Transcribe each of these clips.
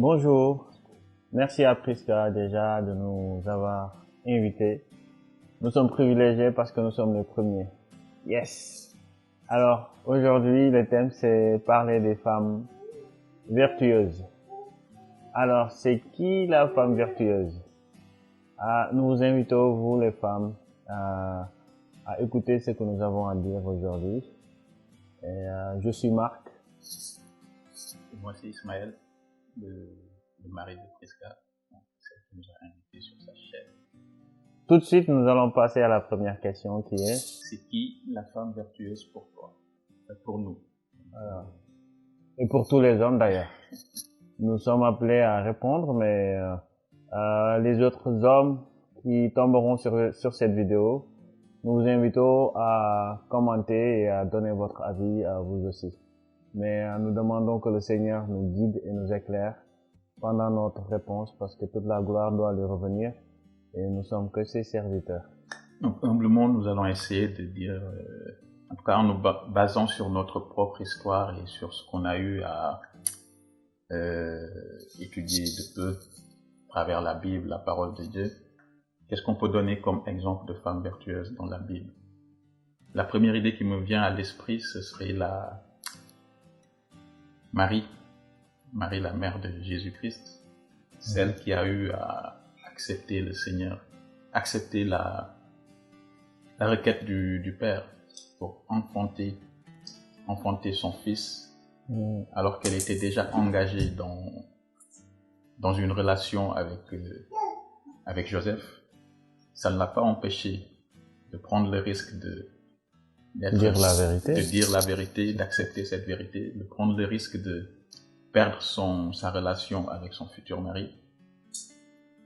Bonjour, merci à Prisca déjà de nous avoir invités. Nous sommes privilégiés parce que nous sommes les premiers. Yes! Alors, aujourd'hui, le thème c'est parler des femmes vertueuses. Alors, c'est qui la femme vertueuse? Nous vous invitons, vous les femmes, à écouter ce que nous avons à dire aujourd'hui. Je suis Marc. Moi, c'est Ismaël, le mari de Prisca, celle qui nous a invités sur sa chaîne. Tout de suite, nous allons passer à la première question qui est... C'est qui la femme vertueuse pour toi? Pour nous. Et pour tous les hommes d'ailleurs. Nous sommes appelés à répondre, mais les autres hommes qui tomberont sur cette vidéo, nous vous invitons à commenter et à donner votre avis à vous aussi. Mais nous demandons que le Seigneur nous guide et nous éclaire pendant notre réponse, parce que toute la gloire doit lui revenir et nous sommes que ses serviteurs. Donc, humblement, nous allons essayer de dire, en tout cas en nous basant sur notre propre histoire et sur ce qu'on a eu à étudier de peu à travers la Bible, la parole de Dieu. Qu'est-ce qu'on peut donner comme exemple de femme vertueuse dans la Bible? La première idée qui me vient à l'esprit, ce serait Marie, la mère de Jésus-Christ, celle qui a eu à accepter le Seigneur, accepter la requête du Père pour enfanter son fils, alors qu'elle était déjà engagée dans une relation avec Joseph. Ça ne l'a pas empêché de prendre le risque de dire la vérité, d'accepter cette vérité, de prendre le risque de perdre sa relation avec son futur mari.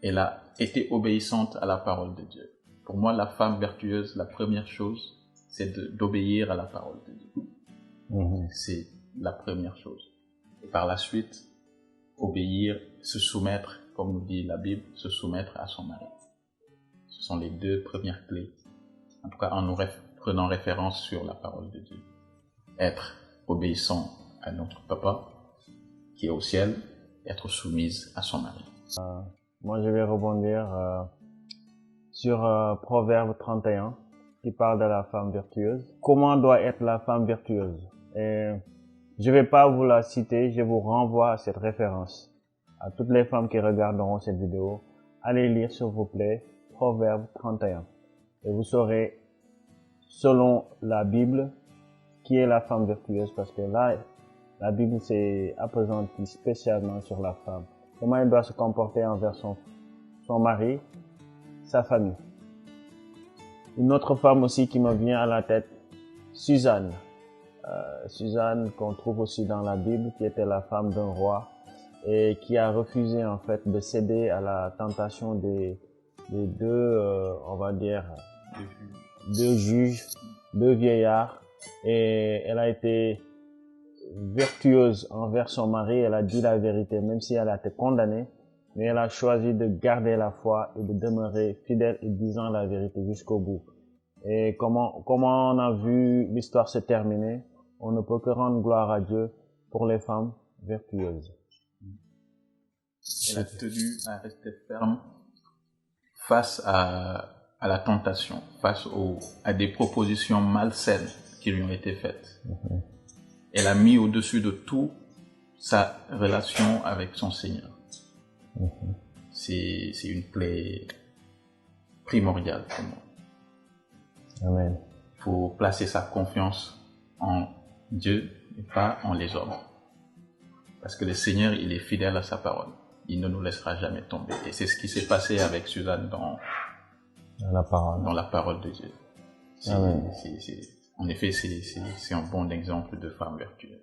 Elle a été obéissante à la parole de Dieu. Pour moi, la femme vertueuse, la première chose, c'est d'obéir à la parole de Dieu. C'est la première chose. Et par la suite, obéir, se soumettre, comme nous dit la Bible, se soumettre à son mari. Ce sont les deux premières clés. En tout cas, en nous prenant référence sur la parole de Dieu. Être obéissant à notre papa, qui est au ciel, être soumise à son mari. Moi, je vais rebondir sur Proverbe 31, qui parle de la femme vertueuse. Comment doit être la femme vertueuse? Et je vais pas vous la citer, je vous renvoie à cette référence. À toutes les femmes qui regarderont cette vidéo, allez lire s'il vous plaît Proverbe 31. Et vous saurez, selon la Bible, qui est la femme vertueuse, parce que là, la Bible s'est appesantie spécialement sur la femme. Comment elle doit se comporter envers son mari, sa famille. Une autre femme aussi qui me vient à la tête, Suzanne. Suzanne qu'on trouve aussi dans la Bible, qui était la femme d'un roi et qui a refusé en fait de céder à la tentation des deux, on va dire, deux juges, deux vieillards, et elle a été vertueuse envers son mari. Elle a dit la vérité, même si elle a été condamnée, mais elle a choisi de garder la foi et de demeurer fidèle et disant la vérité jusqu'au bout. Et comment on a vu l'histoire se terminer, on ne peut que rendre gloire à Dieu pour les femmes vertueuses. Elle a tenu à rester ferme face à la tentation, face à des propositions malsaines qui lui ont été faites. Elle a mis au-dessus de tout sa relation avec son Seigneur. C'est une clé primordiale pour moi. Amen. Il faut placer sa confiance en Dieu et pas en les hommes. Parce que le Seigneur, il est fidèle à sa parole. Il ne nous laissera jamais tomber. Et c'est ce qui s'est passé avec Suzanne dans la parole de Dieu. En effet, c'est un bon exemple de femme vertueuse.